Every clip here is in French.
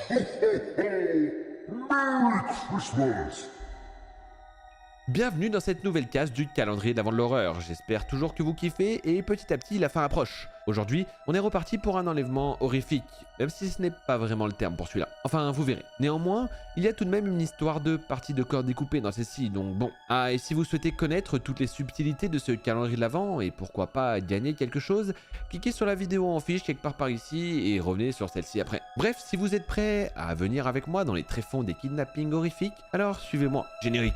Merry Christmas! Bienvenue dans cette nouvelle case du calendrier d'avant de l'horreur. J'espère toujours que vous kiffez et petit à petit la fin approche. Aujourd'hui, on est reparti pour un enlèvement horrifique, même si ce n'est pas vraiment le terme pour celui-là. Enfin, vous verrez. Néanmoins, il y a tout de même une histoire de partie de corps découpée dans celle-ci, donc bon. Ah, et si vous souhaitez connaître toutes les subtilités de ce calendrier de l'avant et pourquoi pas gagner quelque chose, cliquez sur la vidéo en fiche quelque part par ici et revenez sur celle-ci après. Bref, si vous êtes prêts à venir avec moi dans les tréfonds des kidnappings horrifiques, alors suivez-moi. Générique.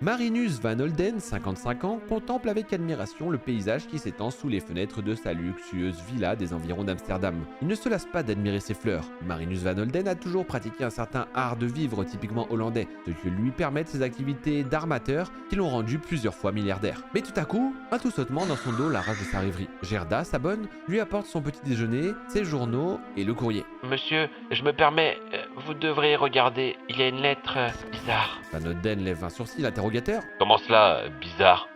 Marinus Van Holden, 55 ans, contemple avec admiration le paysage qui s'étend sous les fenêtres de sa luxueuse villa des environs d'Amsterdam. Il ne se lasse pas d'admirer ses fleurs. Marinus Van Holden a toujours pratiqué un certain art de vivre typiquement hollandais, ce que lui permettent ses activités d'armateur qui l'ont rendu plusieurs fois milliardaire. Mais tout à coup, un tout sautement dans son dos l'arrache de sa rêverie. Gerda, sa bonne, lui apporte son petit déjeuner, ses journaux et le courrier. Monsieur, je me permets, vous devrez regarder, il y a une lettre bizarre. Van Holden lève un sourcil interrogateur. Comment cela, bizarre?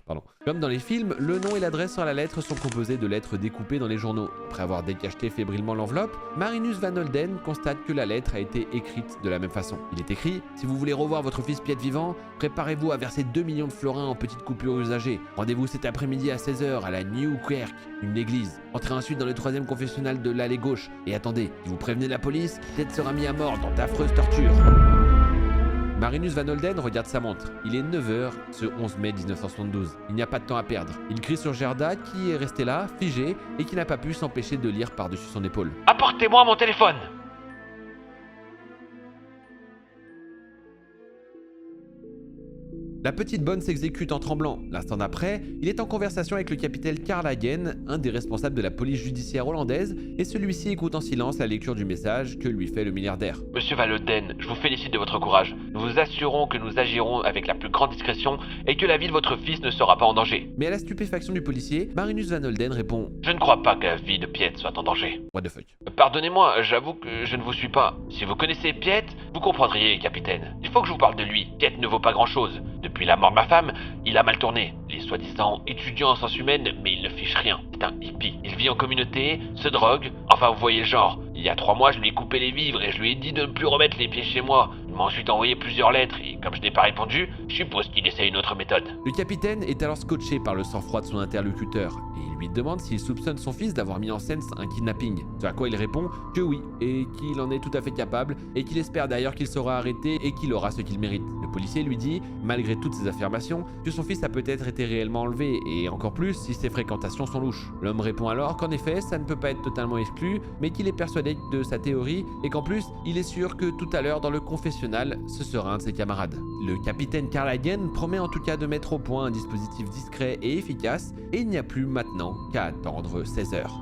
Pardon. Comme dans les films, le nom et l'adresse sur la lettre sont composés de lettres découpées dans les journaux. Après avoir décacheté fébrilement l'enveloppe, Marinus Van Holden constate que la lettre a été écrite de la même façon. Il est écrit « Si vous voulez revoir votre fils Piet vivant, préparez-vous à verser 2 millions de florins en petites coupures usagées. Rendez-vous cet après-midi à 16h à la New Kerk, une église. Entrez ensuite dans le 3e confessionnal de l'allée gauche. Et attendez, si vous prévenez la police, Piet sera mis à mort dans d'affreuses tortures. » Marinus Van Holden regarde sa montre. Il est 9h ce 11 mai 1972. Il n'y a pas de temps à perdre. Il crie sur Gerda qui est restée là, figée, et qui n'a pas pu s'empêcher de lire par-dessus son épaule. Apportez-moi mon téléphone! La petite bonne s'exécute en tremblant. L'instant d'après, il est en conversation avec le capitaine Karl Hagen, un des responsables de la police judiciaire hollandaise, et celui-ci écoute en silence la lecture du message que lui fait le milliardaire. Monsieur Van Holden, je vous félicite de votre courage. Nous vous assurons que nous agirons avec la plus grande discrétion et que la vie de votre fils ne sera pas en danger. Mais à la stupéfaction du policier, Marinus Van Holden répond « Je ne crois pas que la vie de Piet soit en danger. What the fuck ?» Pardonnez-moi, j'avoue que je ne vous suis pas. Si vous connaissez Piet, vous comprendriez, capitaine. Il faut que je vous parle de lui. Piet ne vaut pas grand-chose. Depuis la mort de ma femme, il a mal tourné. Il est soi-disant étudiant en sciences humaines, mais il ne fiche rien. C'est un hippie. Il vit en communauté, se drogue, enfin vous voyez le genre. Il y a 3 mois, je lui ai coupé les vivres et je lui ai dit de ne plus remettre les pieds chez moi. Il m'a ensuite envoyé plusieurs lettres et comme je n'ai pas répondu, je suppose qu'il essaie une autre méthode. Le capitaine est alors scotché par le sang-froid de son interlocuteur et il lui demande s'il soupçonne son fils d'avoir mis en scène un kidnapping. Ce à quoi il répond que oui et qu'il en est tout à fait capable et qu'il espère d'ailleurs qu'il sera arrêté et qu'il aura ce qu'il mérite. Le policier lui dit, malgré toutes ses affirmations, que son fils a peut-être été réellement enlevé et encore plus si ses fréquentations sont louches. L'homme répond alors qu'en effet ça ne peut pas être totalement exclu mais qu'il est persuadé de sa théorie et qu'en plus il est sûr que tout à l'heure dans le confessionnal ce sera un de ses camarades. Le capitaine Karl Hagen promet en tout cas de mettre au point un dispositif discret et efficace et il n'y a plus maintenant qu'à attendre 16 heures.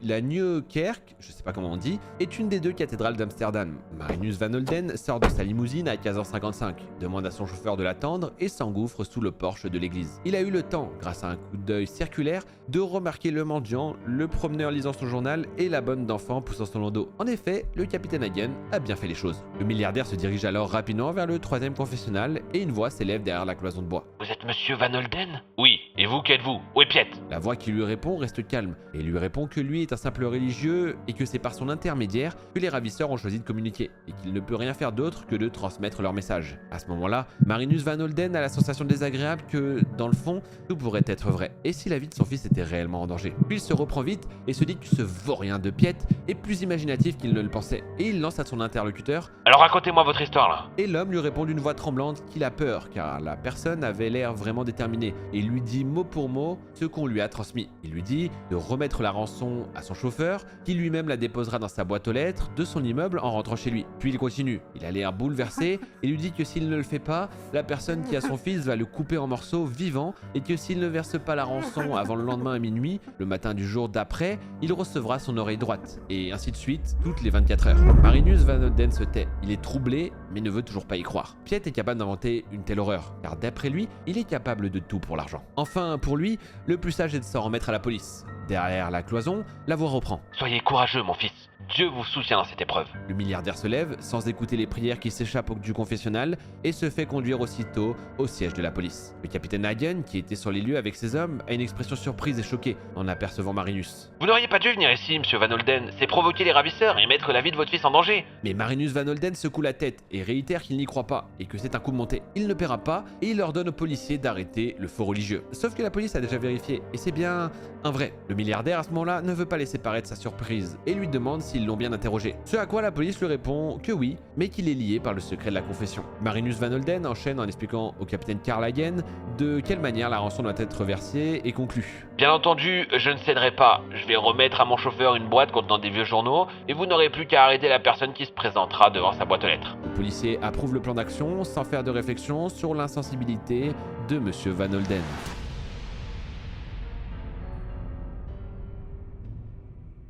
La Nieuwe Kerk, je sais pas comment on dit, est une des 2 cathédrales d'Amsterdam. Marinus Van Holden sort de sa limousine à 15h55, demande à son chauffeur de l'attendre et s'engouffre sous le porche de l'église. Il a eu le temps, grâce à un coup d'œil circulaire, de remarquer le mendiant, le promeneur lisant son journal et la bonne d'enfant poussant son landau. En effet, le capitaine Hagen a bien fait les choses. Le milliardaire se dirige alors rapidement vers le 3e confessionnal et une voix s'élève derrière la cloison de bois. Vous êtes monsieur Van Holden? Oui, et vous, qui êtes-vous? Où est Piet? La voix qui lui répond reste calme et lui répond que lui est un simple religieux et que c'est par son intermédiaire que les ravisseurs ont choisi de communiquer et qu'il ne peut rien faire d'autre que de transmettre leur message. À ce moment-là, Marinus Van Holden a la sensation désagréable que, dans le fond, tout pourrait être vrai. Et si la vie de son fils était réellement en danger? Puis il se reprend vite et se dit que ce vaurien de Piet est plus imaginatif qu'il ne le pensait. Et il lance à son interlocuteur « Alors racontez-moi votre histoire là !» Et l'homme lui répond d'une voix tremblante qu'il a peur car la personne avait l'air vraiment déterminée et lui dit mot pour mot ce qu'on lui a transmis. Il lui dit de remettre la rançon à son chauffeur, qui lui-même la déposera dans sa boîte aux lettres de son immeuble en rentrant chez lui. Puis il continue. Il a l'air bouleversé et lui dit que s'il ne le fait pas, la personne qui a son fils va le couper en morceaux vivant et que s'il ne verse pas la rançon avant le lendemain à minuit, le matin du jour d'après, il recevra son oreille droite. Et ainsi de suite, toutes les 24 heures. Marinus Van Holden se tait. Il est troublé, mais ne veut toujours pas y croire. Piet est capable d'inventer une telle horreur, car d'après lui, il est capable de tout pour l'argent. Enfin, pour lui, le plus sage est de s'en remettre à la police. Derrière la cloison, la voix reprend. Soyez courageux, mon fils. Dieu vous soutient dans cette épreuve. Le milliardaire se lève, sans écouter les prières qui s'échappent du confessionnal, et se fait conduire aussitôt au siège de la police. Le capitaine Hagen, qui était sur les lieux avec ses hommes, a une expression surprise et choquée en apercevant Marinus. Vous n'auriez pas dû venir ici, monsieur Van Holden. C'est provoquer les ravisseurs et mettre la vie de votre fils en danger. Mais Marinus Van Holden secoue la tête et réitère qu'il n'y croit pas et que c'est un coup monté. Il ne paiera pas et il ordonne aux policiers d'arrêter le faux religieux. Sauf que la police a déjà vérifié et c'est bien un vrai. Le milliardaire à ce moment-là ne veut pas laisser paraître sa surprise et lui demande s'ils l'ont bien interrogé. Ce à quoi la police lui répond que oui, mais qu'il est lié par le secret de la confession. Marinus Van Holden enchaîne en expliquant au capitaine Karl Hagen de quelle manière la rançon doit être versée et conclut. Bien entendu, je ne céderai pas. Je vais remettre à mon chauffeur une boîte contenant des vieux journaux et vous n'aurez plus qu'à arrêter la personne qui se présentera devant sa boîte aux lettres. Le policier approuve le plan d'action sans faire de réflexion sur l'insensibilité de Monsieur Van Holden.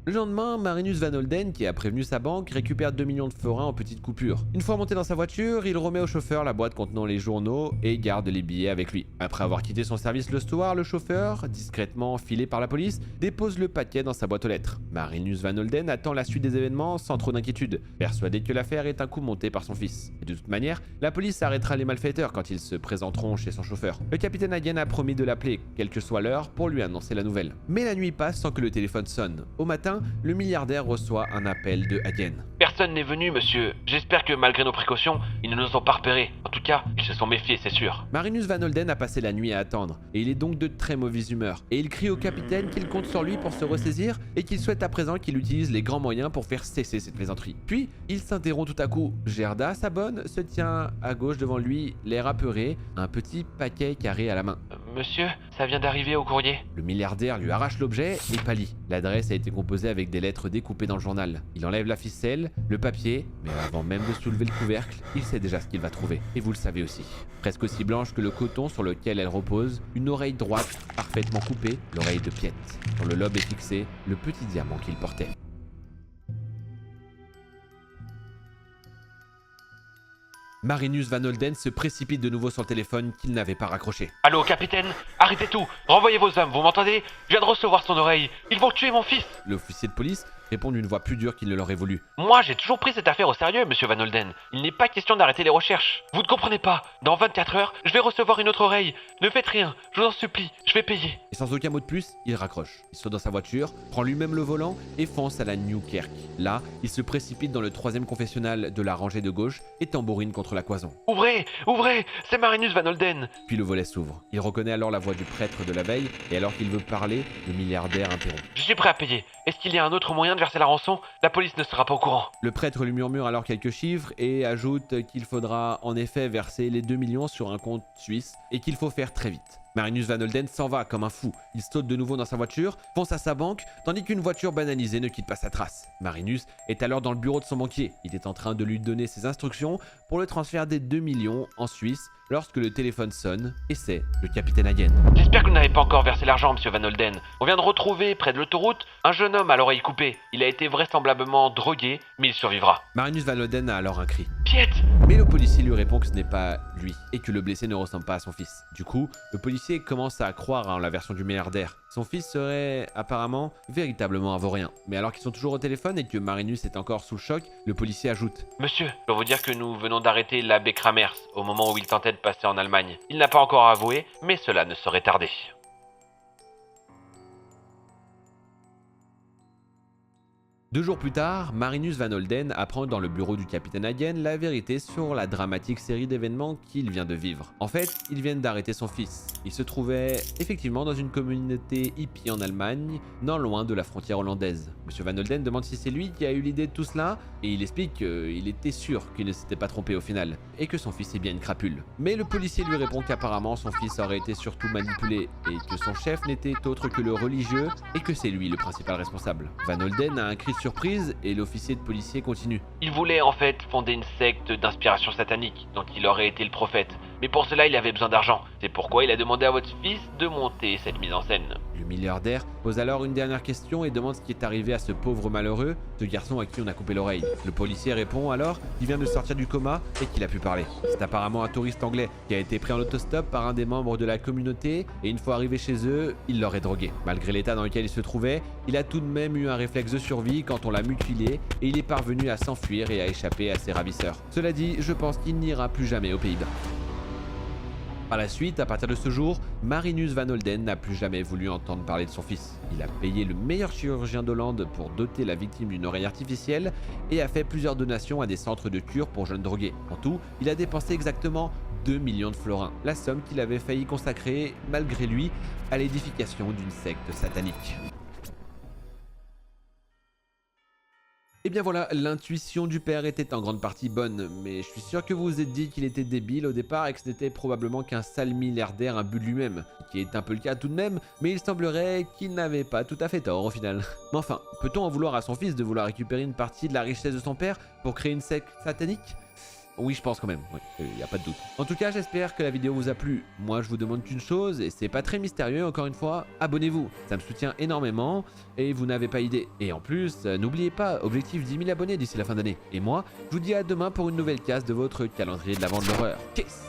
Le lendemain, Marinus Van Holden, qui a prévenu sa banque, récupère 2 millions de florins en petites coupures. Une fois monté dans sa voiture, il remet au chauffeur la boîte contenant les journaux et garde les billets avec lui. Après avoir quitté son service le soir, le chauffeur, discrètement filé par la police, dépose le paquet dans sa boîte aux lettres. Marinus Van Holden attend la suite des événements sans trop d'inquiétude, persuadé que l'affaire est un coup monté par son fils. Et de toute manière, la police arrêtera les malfaiteurs quand ils se présenteront chez son chauffeur. Le capitaine Hagen a promis de l'appeler, quelle que soit l'heure, pour lui annoncer la nouvelle. Mais la nuit passe sans que le téléphone sonne. Au matin, le milliardaire reçoit un appel de Hagen. Personne n'est venu, monsieur. J'espère que malgré nos précautions, ils ne nous ont pas repérés. En tout cas, ils se sont méfiés, c'est sûr. Marinus Van Holden a passé la nuit à attendre, et il est donc de très mauvaise humeur. Et il crie au capitaine qu'il compte sur lui pour se ressaisir, et qu'il souhaite à présent qu'il utilise les grands moyens pour faire cesser cette plaisanterie. Puis, il s'interrompt tout à coup. Gerda, sa bonne, se tient à gauche devant lui, l'air apeuré, un petit paquet carré à la main. Monsieur, ça vient d'arriver au courrier. Le milliardaire lui arrache l'objet et pâlit. L'adresse a été composée avec des lettres découpées dans le journal. Il enlève la ficelle, le papier, mais avant même de soulever le couvercle, il sait déjà ce qu'il va trouver. Et vous le savez aussi. Presque aussi blanche que le coton sur lequel elle repose, une oreille droite parfaitement coupée, l'oreille de Piet. Sur le lobe est fixé le petit diamant qu'il portait. Marinus Van Holden se précipite de nouveau sur le téléphone qu'il n'avait pas raccroché. Allô, capitaine, arrêtez tout. Renvoyez vos hommes, vous m'entendez? Je viens de recevoir son oreille. Ils vont tuer mon fils. L'officier de police répond d'une voix plus dure qu'il ne l'aurait voulu. Moi, j'ai toujours pris cette affaire au sérieux, monsieur Van Holden. Il n'est pas question d'arrêter les recherches. Vous ne comprenez pas. Dans 24 heures, je vais recevoir une autre oreille. Ne faites rien, je vous en supplie, je vais payer. Et sans aucun mot de plus, il raccroche. Il saute dans sa voiture, prend lui-même le volant et fonce à la Newkirk. Là, il se précipite dans le 3e confessionnal de la rangée de gauche et tambourine contre la cloison. Ouvrez, ouvrez, c'est Marinus Van Holden. Puis le volet s'ouvre. Il reconnaît alors la voix du prêtre de la veille et alors qu'il veut parler, le milliardaire interrompt. Je suis prêt à payer. Est-ce qu'il y a un autre moyen de verser la rançon? La police ne sera pas au courant. Le prêtre lui murmure alors quelques chiffres et ajoute qu'il faudra en effet verser les 2 millions sur un compte suisse et qu'il faut faire très vite. Marinus Van Holden s'en va comme un fou. Il saute de nouveau dans sa voiture, fonce à sa banque, tandis qu'une voiture banalisée ne quitte pas sa trace. Marinus est alors dans le bureau de son banquier. Il est en train de lui donner ses instructions pour le transfert des 2 millions en Suisse lorsque le téléphone sonne et c'est le capitaine Hagen. J'espère que vous n'avez pas encore versé l'argent, monsieur Van Holden. On vient de retrouver, près de l'autoroute, un jeune homme à l'oreille coupée. Il a été vraisemblablement drogué, mais il survivra. Marinus Van Holden a alors un cri. Piet! Mais le policier lui répond que ce n'est pas lui et que le blessé ne ressemble pas à son fils. Du coup, le policier commence à croire en la version du milliardaire. Son fils serait apparemment véritablement un vaurien. Mais alors qu'ils sont toujours au téléphone et que Marinus est encore sous le choc, le policier ajoute. Monsieur, je dois vous dire que nous venons d'arrêter l'abbé Kramers au moment où il tentait de passer en Allemagne. Il n'a pas encore avoué, mais cela ne saurait tarder. 2 jours plus tard, Marinus Van Holden apprend dans le bureau du capitaine Hagen la vérité sur la dramatique série d'événements qu'il vient de vivre. En fait, ils viennent d'arrêter son fils. Il se trouvait effectivement dans une communauté hippie en Allemagne, non loin de la frontière hollandaise. Monsieur Van Holden demande si c'est lui qui a eu l'idée de tout cela, et il explique qu'il était sûr qu'il ne s'était pas trompé au final, et que son fils est bien une crapule. Mais le policier lui répond qu'apparemment son fils aurait été surtout manipulé, et que son chef n'était autre que le religieux, et que c'est lui le principal responsable. Van Holden a un cri de surprise, et l'officier de policier continue. Il voulait en fait fonder une secte d'inspiration satanique, dont il aurait été le prophète. Mais pour cela, il avait besoin d'argent. C'est pourquoi il a demandé à votre fils de monter cette mise en scène. Le milliardaire pose alors une dernière question et demande ce qui est arrivé à ce pauvre malheureux, ce garçon à qui on a coupé l'oreille. Le policier répond alors qu'il vient de sortir du coma et qu'il a pu parler. C'est apparemment un touriste anglais qui a été pris en autostop par un des membres de la communauté et une fois arrivé chez eux, il l'aurait drogué. Malgré l'état dans lequel il se trouvait, il a tout de même eu un réflexe de survie quand on l'a mutilé et il est parvenu à s'enfuir et à échapper à ses ravisseurs. Cela dit, je pense qu'il n'ira plus jamais aux Pays-Bas. Par la suite, à partir de ce jour, Marinus Van Holden n'a plus jamais voulu entendre parler de son fils. Il a payé le meilleur chirurgien d'Hollande pour doter la victime d'une oreille artificielle et a fait plusieurs donations à des centres de cure pour jeunes drogués. En tout, il a dépensé exactement 2 millions de florins, la somme qu'il avait failli consacrer, malgré lui, à l'édification d'une secte satanique. Et bien voilà, l'intuition du père était en grande partie bonne, mais je suis sûr que vous vous êtes dit qu'il était débile au départ et que ce n'était probablement qu'un sale milliardaire imbu de lui-même, qui est un peu le cas tout de même, mais il semblerait qu'il n'avait pas tout à fait tort au final. Mais enfin, peut-on en vouloir à son fils de vouloir récupérer une partie de la richesse de son père pour créer une secte satanique ? Oui, je pense quand même, y a pas de doute. En tout cas, j'espère que la vidéo vous a plu. Moi, je vous demande qu'une chose, et c'est pas très mystérieux, encore une fois, abonnez-vous. Ça me soutient énormément, et vous n'avez pas idée. Et en plus, n'oubliez pas, objectif 10 000 abonnés d'ici la fin d'année. Et moi, je vous dis à demain pour une nouvelle case de votre calendrier de la vente de l'horreur. Kiss.